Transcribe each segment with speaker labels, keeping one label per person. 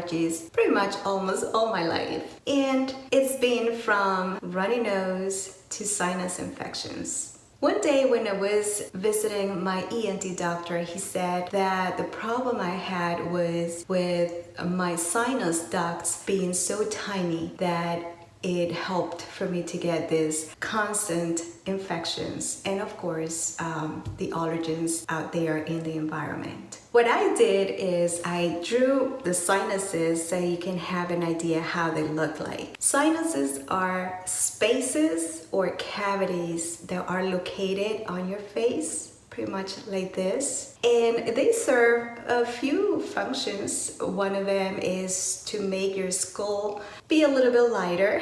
Speaker 1: allergies pretty much almost all my life. And it's been from runny nose to sinus infections. One day when I was visiting my ENT doctor, he said that the problem I had was with my sinus ducts being so tiny that it helped for me to get these constant infections and of course the allergens out there in the environment. What I did is I drew the sinuses so you can have an idea how they look like. Sinuses are spaces or cavities that are located on your face, pretty much like this, and they serve a few functions. One of them is to make your skull be a little bit lighter,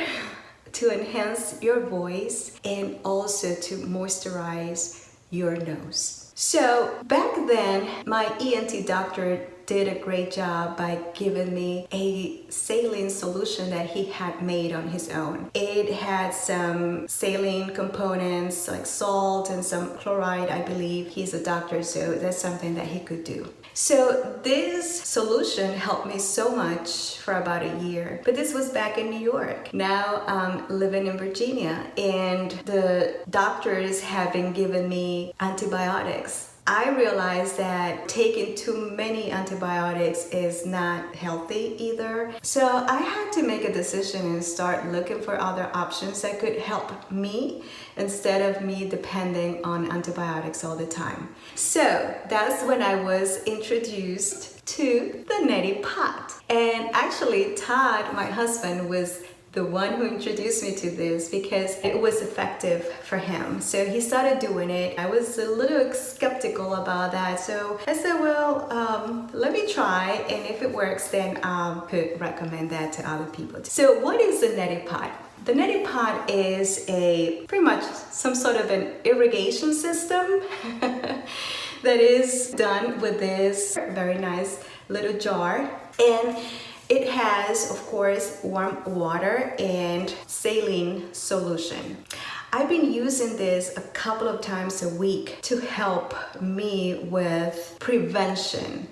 Speaker 1: to enhance your voice, and also to moisturize your nose. So back then, my ENT doctor did a great job by giving me a saline solution that he had made on his own. It had some saline components like salt and some chloride, I believe. He's a doctor, so that's something that he could do. So this solution helped me so much for about a year. But this was back in New York. Now I'm living in Virginia, and the doctors have been giving me antibiotics. I realized that taking too many antibiotics is not healthy either. So I had to make a decision and start looking for other options that could help me instead of me depending on antibiotics all the time. So that's when I was introduced to the neti pot. And actually Todd, my husband, was the one who introduced me to this because it was effective for him. So he started doing it. I was a little skeptical about that. So I said, well, let me try. And if it works, then I could recommend that to other people. So what is a neti pot? The neti pot is pretty much some sort of an irrigation system that is done with this very nice little jar. And it has, of course, warm water and saline solution. I've been using this a couple of times a week to help me with prevention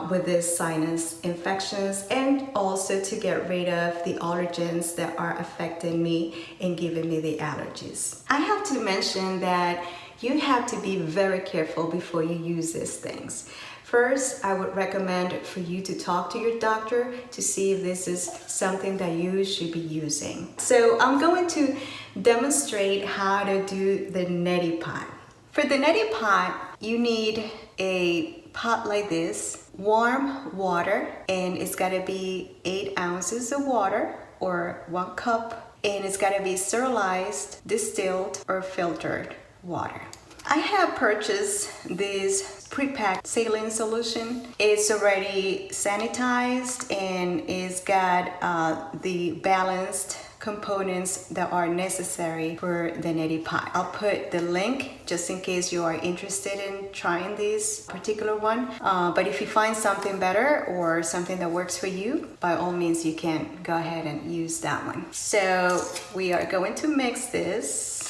Speaker 1: with these sinus infections, and also to get rid of the allergens that are affecting me and giving me the allergies. I have to mention that you have to be very careful before you use these things. First, I would recommend for you to talk to your doctor to see if this is something that you should be using. So I'm going to demonstrate how to do the neti pot. For the neti pot, you need a pot like this, warm water, and it's got to be 8 ounces of water or 1 cup, and it's got to be sterilized, distilled, or filtered water. I have purchased this pre-packed saline solution. It's already sanitized and it's got the balanced components that are necessary for the neti pot. I'll put the link just in case you are interested in trying this particular one. But if you find something better or something that works for you, by all means you can go ahead and use that one. So we are going to mix this.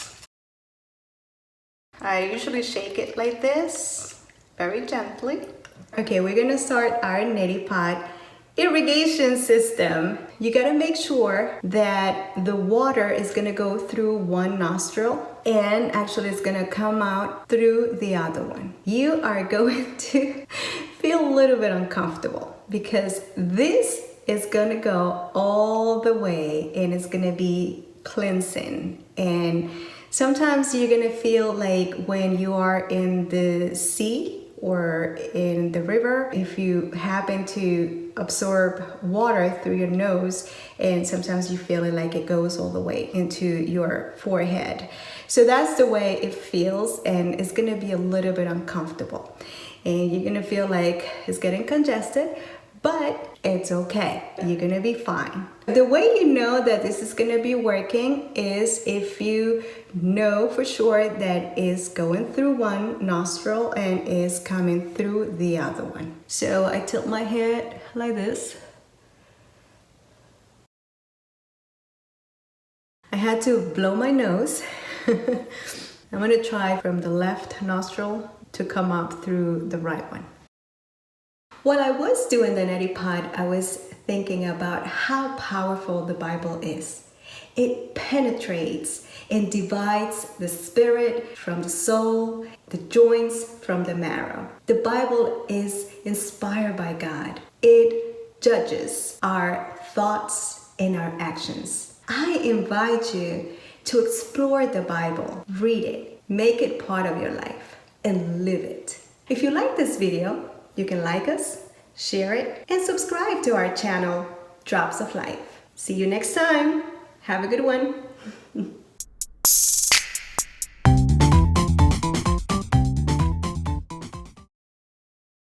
Speaker 1: I usually shake it like this, very gently. Okay, we're gonna start our neti pot irrigation system. You gotta make sure that the water is gonna go through one nostril and actually it's gonna come out through the other one. You are going to feel a little bit uncomfortable because this is gonna go all the way and it's gonna be cleansing. And sometimes you're gonna feel like when you are in the sea or in the river, if you happen to absorb water through your nose, and sometimes you feel it like it goes all the way into your forehead. So that's the way it feels, and it's gonna be a little bit uncomfortable. And you're gonna feel like it's getting congested, but it's okay. You're gonna be fine. The way you know that this is gonna be working is if you know for sure that it's going through one nostril and is coming through the other one. So I tilt my head like this. I had to blow my nose. I'm gonna try from the left nostril to come up through the right one. While I was doing the neti pot, I was thinking about how powerful the Bible is. It penetrates and divides the spirit from the soul, the joints from the marrow. The Bible is inspired by God. It judges our thoughts and our actions. I invite you to explore the Bible, read it, make it part of your life, and live it. If you like this video, you can like us, share it, and subscribe to our channel, Drops of Life. See you next time. Have a good one.